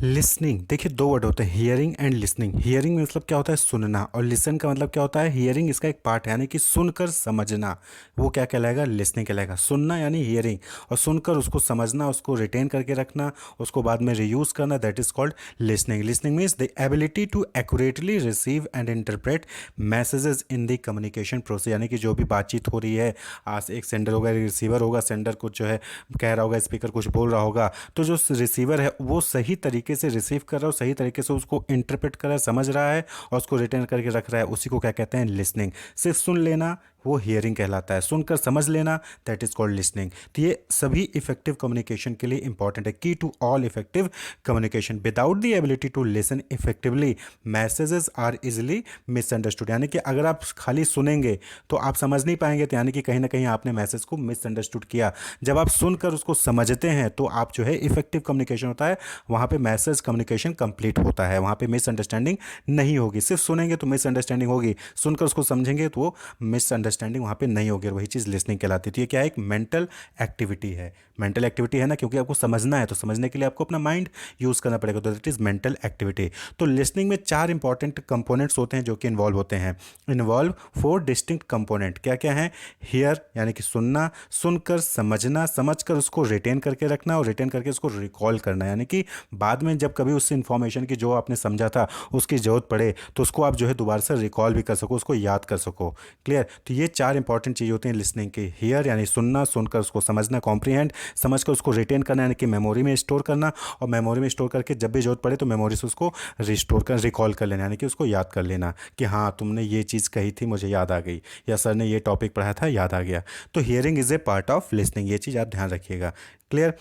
Listening, देखिए दो word होते हैं, हियरिंग एंड लिसनिंग। हियरिंग मतलब क्या होता है, सुनना, और लिसन का मतलब क्या होता है, हियरिंग इसका एक पार्ट है, यानी कि सुनकर समझना, वो क्या कहलाएगा, लिसनिंग कहलाएगा। सुनना यानी हियरिंग, और सुनकर उसको समझना, उसको रिटेन करके रखना, उसको बाद में रीयूज करना, that is called listening. Listening means the ability to accurately receive and interpret messages in the communication process, यानी कि जो भी बातचीत हो रही है, आज एक सेंडर होगा, रिसीवर होगा, सेंडर कुछ जो है कह रहा होगा, स्पीकर कुछ बोल रहा होगा, तो जो रिसीवर है वो सही तरीके से रिसीव कर रहा है, सही तरीके से उसको इंटरप्रेट कर रहा है, समझ रहा है, और उसको रिटेन करके रख रहा है, उसी को क्या कहते हैं, लिसनिंग। सिर्फ सुन लेना वो हियरिंग कहलाता है, सुनकर समझ लेना दैट इज कॉल्ड लिसनिंग। तो ये सभी इफेक्टिव कम्युनिकेशन के लिए इंपॉर्टेंट है। Key to all effective communication, without the ability to listen effectively messages are easily misunderstood, यानी कि अगर आप खाली सुनेंगे तो आप समझ नहीं पाएंगे, तो यानी कि कहीं ना कहीं आपने मैसेज को मिसअंडरस्टूड किया। जब आप सुनकर उसको समझते हैं तो आप जो है इफेक्टिव कम्युनिकेशन होता है, वहाँ पे मैसेज कम्युनिकेशन कंप्लीट होता है, वहाँ पे मिसअंडरस्टैंडिंग नहीं होगी। सिर्फ सुनेंगे तो मिसअंडरस्टैंडिंग होगी, सुनकर उसको समझेंगे तो वो मिसअंडरस्टैंडिंग वहाँ पे नहीं होगी, और वही चीज़ लिसनिंग कहलाती है। तो ये क्या है, एक मेंटल एक्टिविटी है। मेंटल एक्टिविटी है ना, क्योंकि आपको समझना है, तो समझने के लिए आपको अपना माइंड यूज़ करना पड़ेगा, तो दैट इज़ मेंटल एक्टिविटी। तो लिसनिंग में चार इंपॉर्टेंट कंपोनेंट्स होते हैं जो कि इन्वॉल्व होते हैं। इन्वॉल्व फोर डिस्टिंक्ट कंपोनेंट, क्या क्या है, हियर यानी कि सुनना, सुनकर समझना, समझकर उसको रिटेन करके रखना, और रिटेन करके उसको रिकॉल करना, यानी कि बाद में जब कभी उस इंफॉर्मेशन की जो आपने समझा था उसकी ज़रूरत पड़े तो उसको आप जो है दोबारा से रिकॉल भी कर सको, उसको याद कर सको। क्लियर। तो ये चार इंपॉर्टेंट चीज़ होती हैं लिसनिंग की। हियर यानी सुनना, सुनकर उसको समझना, कॉम्प्रीहेंड, समझकर उसको रिटेन करना यानी कि मेमोरी में स्टोर करना, और मेमोरी में स्टोर करके जब भी जरूरत पड़े तो मेमोरी से उसको रिस्टोर कर रिकॉल कर लेना, यानी कि उसको याद कर लेना कि हाँ तुमने ये चीज़ कही थी, मुझे याद आ गई, या सर ने ये टॉपिक पढ़ाया था, याद आ गया। तो hearing is a part of listening, ये चीज़ आप ध्यान रखिएगा। क्लियर।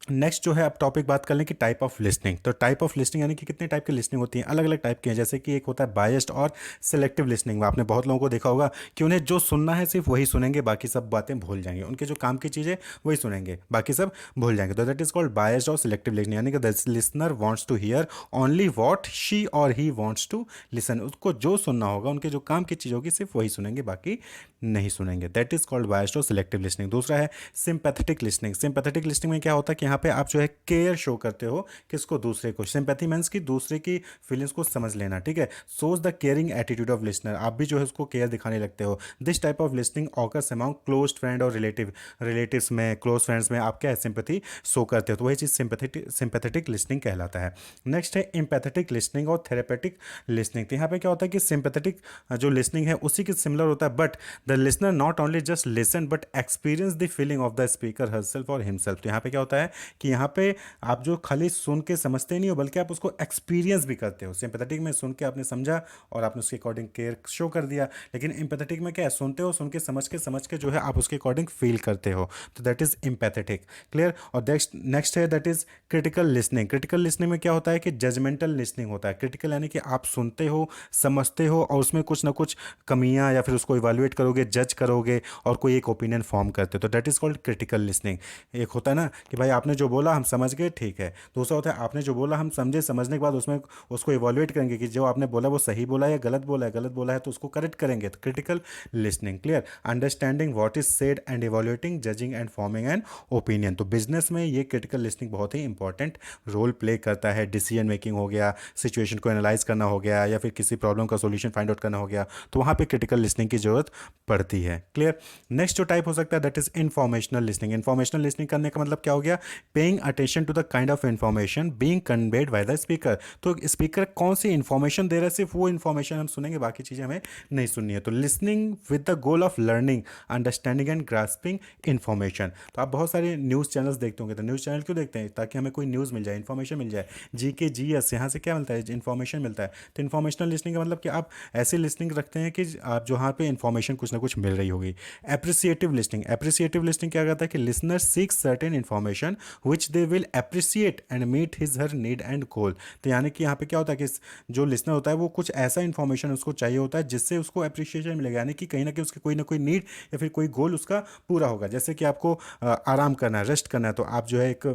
नेक्स्ट जो है आप टॉपिक बात कर लें कि टाइप ऑफ लिसनिंग। तो टाइप ऑफ लिसनिंग यानी कि कितने टाइप की लिसनिंग होती है, अलग अलग टाइप की है। जैसे कि एक होता है बायस्ड और सिलेक्टिव लिसनिंग, में आपने बहुत लोगों को देखा होगा कि उन्हें जो सुनना है सिर्फ वही सुनेंगे, बाकी सब बातें भूल जाएंगे, उनके जो काम की चीज़ें वही सुनेंगे, बाकी सब भूल जाएंगे। तो दैट इज कॉल्ड बायस्ड और सिलेक्टिव लिसनिंग, यानी कि the listener wants to hear only what she और ही वांट्स टू लिसन, उसको जो सुनना होगा, उनके जो काम की चीज़ होगी सिर्फ वही सुनेंगे, बाकी नहीं सुनेंगे। दैट इज कॉल्ड बायस्ड और सिलेक्टिव लिसनिंग। दूसरा है सिंपैथेटिक लिसनिंग। सिंपैथेटिक लिसनिंग में क्या होता है कि यहाँ पे आप जो है केयर शो करते हो, किसको, दूसरे को। सिंपैथी मींस कि दूसरे की फीलिंग्स को समझ लेना, ठीक है। Shows the caring attitude of listener, आप भी जो है उसको केयर दिखाने लगते हो। This type of listening occurs among close friend और रिलेटिव्स में, क्लोज फ्रेंड्स में आप क्या है, सिंपैथी शो करते हो, तो वही चीज़ सिंपैथेटिक लिसनिंग कहलाता है। नेक्स्ट है एम्पैथेटिक लिसनिंग और थेरेपेटिक लिसनिंग। तो यहाँ पे क्या होता है कि सिंपैथेटिक जो लिसनिंग है उसी के सिमिलर होता है, but the listener not only just listen but experience the feeling of the speaker herself और हिमसेल्फ। तो यहाँ पे क्या होता है कि यहाँ पे आप जो खाली सुन के समझते नहीं हो, बल्कि आप उसको एक्सपीरियंस भी करते हो। सिंपैथेटिक में सुन के आपने समझा और आपने उसके अकॉर्डिंग केयर शो कर दिया, लेकिन एम्पैथेटिक में क्या है, सुनते हो, सुन के समझ के जो है आप उसके अकॉर्डिंग फील करते हो, तो दैट इज एम्पैथेटिक। क्लियर। और नेक्स्ट है that is critical listening. Critical listening में क्या होता है कि जजमेंटल लिसनिंग होता है। क्रिटिकल यानी कि आप सुनते हो, समझते हो, और उसमें कुछ ना कुछ कमियां या फिर उसको इवैल्यूएट करोगे, जज करोगे, और कोई एक ओपिनियन फॉर्म करते हो, तो that is called critical listening. एक होता है ना कि भाई आपने जो बोला हम समझ गए, ठीक है। दूसरा होता है आपने जो बोला हम समझे, समझने के बाद उसमें उसको इवैल्यूएट करेंगे कि जो आपने बोला वो सही बोला है या गलत बोला है, गलत बोला है तो उसको करेक्ट करेंगे, तो critical listening. Clear. Understanding what is said and evaluating, judging and forming an opinion. तो बिजनेस में ये क्रिटिकल लिसनिंग बहुत ही इंपॉर्टेंट रोल प्ले करता है। डिसीजन मेकिंग हो गया, सिचुएशन को एनालाइज करना हो गया, या फिर किसी प्रॉब्लम का सोल्यूशन फाइंड आउट करना हो गया, तो वहाँ पे क्रिटिकल लिसनिंग की जरूरत पड़ती है। क्लियर। नेक्स्ट जो टाइप हो सकता है that is informational listening. Informational listening करने का मतलब क्या हो गया, paying attention to the kind of information being conveyed by the speaker. तो स्पीकर कौन सी इंफॉर्मेशन दे रहा है, सिर्फ वो इंफॉर्मेशन हम सुनेंगे, बाकी चीज़ें हमें नहीं सुननी है। तो listening with the goal of learning, understanding and grasping information. तो आप बहुत सारे न्यूज़ चैनल्स देखते होंगे, तो न्यूज़ चैनल क्यों देखते हैं, ताकि हमें कोई न्यूज़ मिल जाए, इन्फॉर्मेशन मिल जाए। जी के जी एस, यहाँ से क्या मिलता है, इन्फॉर्मेशन मिलता है। तो इन्फॉर्मेशनल लिसनिंग का मतलब कि आप ऐसी लिसनिंग रखते हैं कि आप जो यहाँ पे इन्फॉर्मेशन कुछ ना कुछ मिल रही होगी। Appreciative listening. एप्रिसिएटिव लिसनिंग क्या कहता है कि listener seek certain information which they will appreciate and meet his her need and goal. तो यानी कि यहाँ पे क्या होता है कि जो लिसनर होता है वो कुछ ऐसा इन्फॉर्मेशन उसको चाहिए होता है जिससे उसको अप्रिसिएशन मिलेगा, यानी कि कहीं ना कहीं उसके कोई ना कोई नीड या फिर कोई गोल उसका पूरा होगा। जैसे कि आपको आराम करना है, रेस्ट करना है, तो आप जो है एक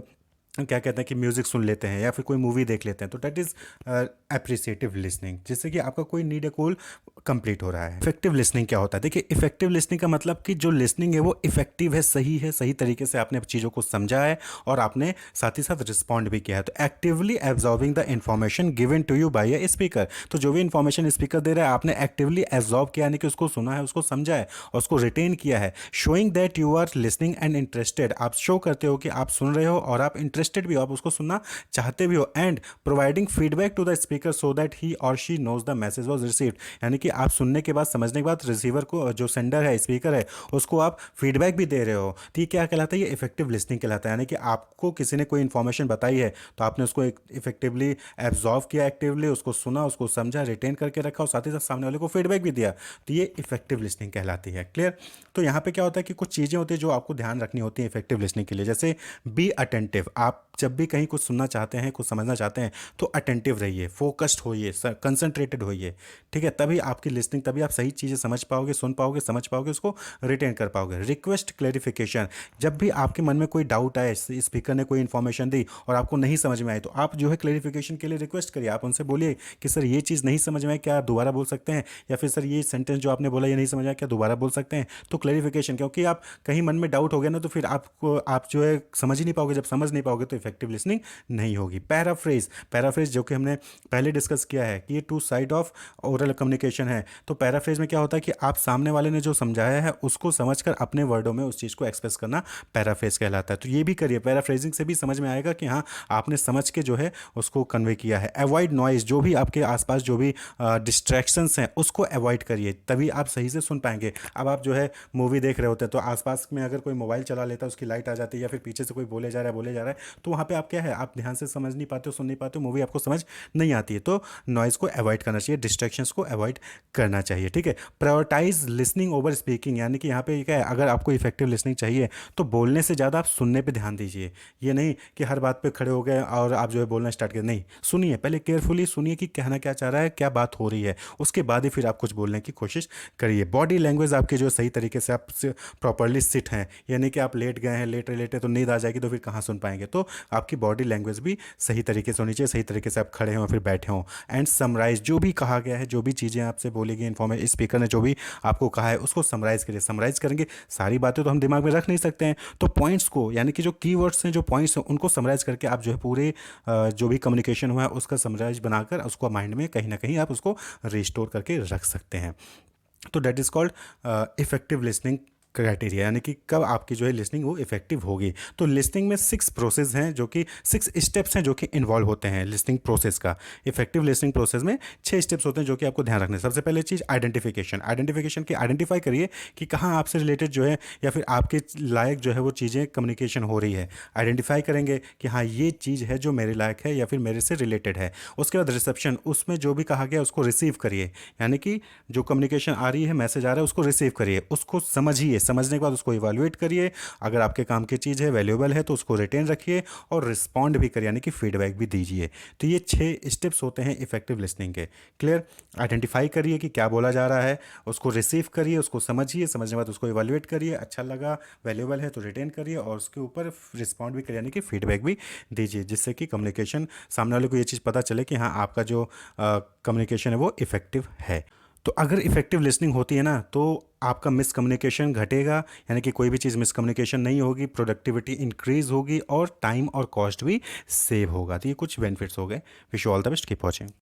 क्या कहते हैं कि म्यूज़िक सुन लेते हैं या फिर कोई मूवी देख लेते हैं, तो दैट इज़ अप्रिसिएटिव लिसनिंग, जिससे कि आपका कोई नीड है गोल कंप्लीट हो रहा है। इफेक्टिव लिसनिंग क्या होता है? देखिए, इफेक्टिव लिसनिंग का मतलब कि जो लिसनिंग है वो इफेक्टिव है, सही तरीके से आपने चीज़ों को समझा है और आपने साथ ही साथ रिस्पॉन्ड भी किया है। तो actively absorbing the information given to you by a speaker, तो जो भी इन्फॉर्मेशन स्पीकर दे रहा है आपने एक्टिवली एब्जॉर्ब किया, यानी कि उसको सुना है, उसको समझा है और उसको रिटेन किया है। Showing that you are listening and interested, आप शो करते हो कि आप सुन रहे हो और आप इंटरेस्टेड भी हो, आप उसको सुनना चाहते भी हो। And providing feedback to the speaker so that he और she knows the message was received, यानी कि आप सुनने के बाद, समझने के बाद रिसीवर को, जो सेंडर है, स्पीकर है, उसको आप फीडबैक भी दे रहे हो। तो ये क्या कहलाता है? ये इफेक्टिव लिसनिंग कहलाता है। यानी कि आपको किसी ने कोई इन्फॉर्मेशन बताई है तो आपने उसको इफेक्टिवली एब्जॉर्व किया, एक्टिवली उसको सुना, उसको समझा, रिटेन करके रखा और साथ ही साथ सामने वाले को फीडबैक भी दिया। तो ये इफेक्टिव लिसनिंग कहलाती है। क्लियर? तो यहाँ पे क्या होता है कि कुछ चीज़ें होती है जो आपको ध्यान रखनी होती है इफेक्टिव लिसनिंग के लिए। जैसे बी अटेंटिव, आप जब भी कहीं कुछ सुनना चाहते हैं, कुछ समझना चाहते हैं, तो अटेंटिव रहिए, फोकस्ड होइए, कंसंट्रेटेड होइए। ठीक है? तभी आपकी लिसनिंग, तभी आप सही चीज़ें समझ पाओगे, सुन पाओगे, समझ पाओगे, उसको रिटेन कर पाओगे। रिक्वेस्ट क्लेरिफिकेशन, जब भी आपके मन में कोई डाउट आए, स्पीकर ने कोई इन्फॉर्मेशन दी और आपको नहीं समझ में आई, तो आप जो है क्लेरिफिकेशन के लिए रिक्वेस्ट करिए। आप उनसे बोलिए कि सर ये चीज़ नहीं समझ में आई, क्या आप दोबारा बोल सकते हैं? या फिर सर ये सेंटेंस जो आपने बोला ये नहीं समझ आया, क्या दोबारा बोल सकते हैं? तो क्लेरिफिकेशन, क्योंकि आप कहीं मन में डाउट हो गया ना, तो फिर आपको, आप जो है समझ ही नहीं पाओगे। जब समझ नहीं पाओगे तो इफेक्टिव लिसनिंग नहीं होगी। पैराफ्रेज, पैराफ्रेज जो कि हमने पहले डिस्कस किया है कि ये two side of oral communication है। तो पैराफ्रेज में क्या होता है कि आप सामने वाले ने जो समझाया है उसको समझकर अपने वर्डों में उस चीज़ को एक्सप्रेस करना पैराफ्रेज कहलाता है। तो ये भी करिए, पैराफ्रेजिंग से भी समझ में आएगा कि हाँ, आपने समझ के जो है उसको कन्वे किया है। अवॉइड नॉइज, जो भी आपके आसपास जो भी डिस्ट्रैक्शंस हैं उसको अवॉइड करिए, तभी आप सही से सुन पाएंगे। अब आप जो है मूवी देख रहे होते हैं तो आसपास में अगर कोई मोबाइल चला लेता है, उसकी लाइट आ जाती है, या फिर पीछे से कोई बोले जा रहा है, तो वहाँ पे आप क्या है, आप ध्यान से समझ नहीं पाते हो, सुन नहीं पाते हो, मूवी आपको समझ नहीं आती है। तो नॉइज़ को अवॉइड करना चाहिए, डिस्ट्रैक्शंस को अवॉइड करना चाहिए। ठीक है? प्रायोरिटाइज लिसनिंग ओवर स्पीकिंग, यानी कि यहाँ पे क्या है, अगर आपको इफेक्टिव लिसनिंग चाहिए तो बोलने से ज़्यादा आप सुनने पे ध्यान दीजिए। ये नहीं कि हर बात पे खड़े हो गए और आप जो है बोलना स्टार्ट करें, नहीं, सुनिए, पहले केयरफुली सुनिए कि कहना क्या चाह रहा है, क्या बात हो रही है, उसके बाद ही फिर आप कुछ बोलने की कोशिश करिए। बॉडी लैंग्वेज आपकी जो सही तरीके से आप प्रॉपरली सिट हैं, यानी कि आप लेट गए हैं, लेटे लेटे तो नींद आ जाएगी, तो फिर कहाँ सुन पाएंगे। तो आपकी बॉडी लैंग्वेज भी सही तरीके से होनी चाहिए, सही तरीके से आप खड़े हों फिर बैठे हों। एंड समराइज, जो भी कहा गया है, जो भी चीज़ें आपसे बोली गई, इन्फॉर्मेशन स्पीकर ने जो भी आपको कहा है उसको समराइज करिए। समराइज करेंगे, सारी बातें तो हम दिमाग में रख नहीं सकते हैं, तो पॉइंट्स को, यानी कि जो कीवर्ड्स हैं, जो पॉइंट्स हैं, उनको समराइज करके आप जो है पूरे जो भी कम्युनिकेशन हुआ है उसका समराइज बनाकर उसको माइंड में कहीं ना कहीं आप उसको रिस्टोर करके रख सकते हैं। तो that is called effective listening criteria, यानी कि कब आपकी जो है लिसनिंग वो इफेक्टिव होगी। तो लिसनिंग में 6 प्रोसेस हैं, जो कि 6 स्टेप्स हैं जो कि इन्वॉल्व होते हैं लिसनिंग प्रोसेस का। इफेक्टिव लिसनिंग प्रोसेस में 6 स्टेप्स होते हैं जो कि आपको ध्यान रखना है। सबसे पहले चीज़ आइडेंटिफिकेशन, आइडेंटिफिकेशन की आइडेंटिफाई करिए कि कहाँ आपसे रिलेटेड जो है या फिर आपके लायक जो है वो चीज़ें कम्युनिकेशन हो रही है। आइडेंटिफाई करेंगे कि हाँ, ये चीज़ है जो मेरे लायक है या फिर मेरे से रिलेटेड है। उसके बाद रिसेप्शन, उसमें जो भी कहा गया उसको रिसीव करिए, यानी कि जो कम्युनिकेशन आ रही है, मैसेज आ रहा है, उसको रिसीव करिए, उसको समझिए, समझने के बाद उसको इवैल्यूएट करिए। अगर आपके काम की चीज़ है, वैल्यूएबल है, तो उसको रिटेन रखिए और रिस्पॉन्ड भी करिए, यानी कि फीडबैक भी दीजिए। तो ये 6 स्टेप्स होते हैं इफेक्टिव लिसनिंग के। क्लियर? आइडेंटिफाई करिए कि क्या बोला जा रहा है, उसको रिसीव करिए, उसको समझिए, समझने के बाद उसको इवैल्यूएट करिए, अच्छा लगा, वैल्यूएबल है तो रिटेन करिए और उसके ऊपर रिस्पॉन्ड भी करिए, यानी कि फीडबैक भी दीजिए, जिससे कि कम्युनिकेशन, सामने वाले को ये चीज़ पता चले कि हाँ, आपका जो कम्युनिकेशन है वो इफेक्टिव है। तो अगर इफेक्टिव लिसनिंग होती है ना, तो आपका मिसकम्युनिकेशन घटेगा, यानी कि कोई भी चीज़ मिसकम्युनिकेशन नहीं होगी, प्रोडक्टिविटी इंक्रीज होगी और टाइम और कॉस्ट भी सेव होगा। तो ये कुछ बेनिफिट्स हो गए। Wish you all the best, keep watching.